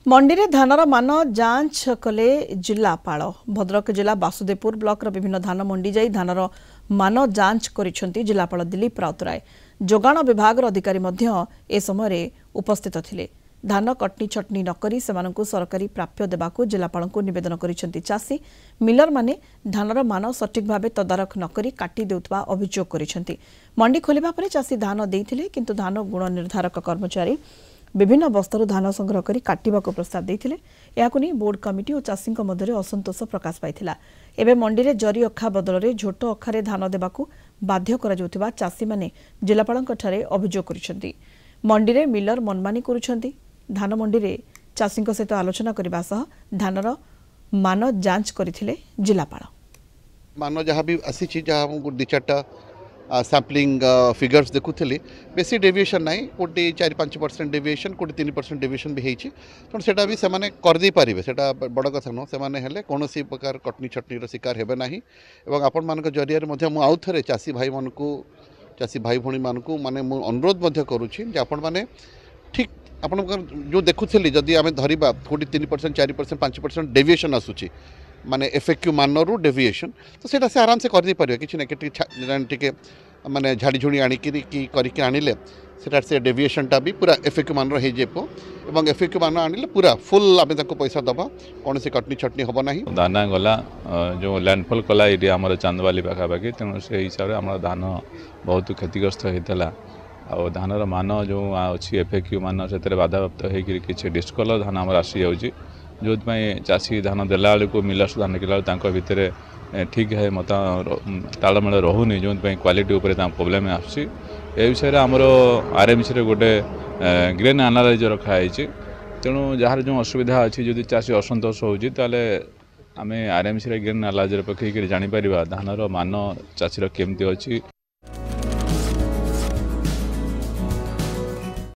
मंडी में धानर मान जांच कले जिलापाल भद्रक जिला बासुदेवपुर ब्लॉक विभिन्न धान मंडी जाई धानर मान जांच करिसेंती जिलापाल दिलीप राउतराय। जोगाण विभाग अधिकारी ए समय उपस्थित थिले। धान कटनी छटनी नकरी सेमानंकु सरकारी प्राप्य देबाकू जिलापालंकु निवेदन करिसेंती चाषी। मिलर माने धानर मान सठिक भावे तदारख नकरी काटी देउतबा अभियोग करिसेंती। मंडी खोलिबा परे चाषी धान देइथिले किंतु धान गुण निर्धारक कर्मचारी विभिन्न बस्तरु धान संग्रह करी काटिबाको प्रस्ताव देइथिले। याकु नै बोर्ड कमिटी और चाषी मध्य असंतोष प्रकाश पाइथिला। एबे मंडी रे जरी अखा बदल रे झोट अखारे धान देबाकू बाध्य करा जाउथिबा चाषी माने जिलापालंक ठारे अभियोग करिसेंती। मंडी रे मिलर मनमानी करूछंती। धान मंडी रे चाषी सहित आलोचना करबा सह धानर मान जांच करिथिले जिलापाल। मान जहाँ भी आसी जहाँ दि चार्टा सैम्पलिंग फिगर्स देखुली बेसी डेविएशन ना कोटी 4-5% डेविएशन कोटी 3% डेविएशन भी होती तेणु से भी से करदे पारे से बड़ कथा नुह से कौन प्रकार कटनी छटनी शिकार हे ना और आपण मान जरिया आउ थे चाषी भाई मान चाषी भाई भौणी मानक माने अनुरोध करुँची आपण मैंने ठीक आप जो देखुली जदि आम धरवा कोटी 3% 4% 5% डेविएशन आसूची माने एफएक्यू मानरू डेविएशन तो सेटा से आराम से कर दे पारे कि टे माने झाड़ी झुड़ी आनिकी कि करके आनिले सेटा से डेविएशनटा भी पूरा एफएक्यू मान रही जेपो एवं एफएक्यू मान आनिले पूरा फुल आमे ताको पैसा दबा कौन से कटनी छटनी होबो नाही। दाना गला जो लैंडफॉल कला एरिया हमर चांदवाली पाखापाखि तेणु से हिसाब से आम धान बहुत क्षतिग्रस्त होता आ धानर मान जो अच्छी एफएक्यू मान से बाधाप्राप्त होकर किसी डिस्कलर धान आम आसी जाऊँगी जो चाषी धान देला बेलू मिलर्स धान किला भितर ठीक है मत तालमेल रोनी जो क्वालिटी उपर प्रोब्लेम आसुच्छी ए विषय में आमर आरएमसी गोटे ग्रेन एनालाइज रखाई तेणु जार जो असुविधा अच्छी जो चाषी असंतोष होती आम आरएमसी ग्रेन एनालाइज पकईकर जापर धानर मान चाषीर केमती अच्छी।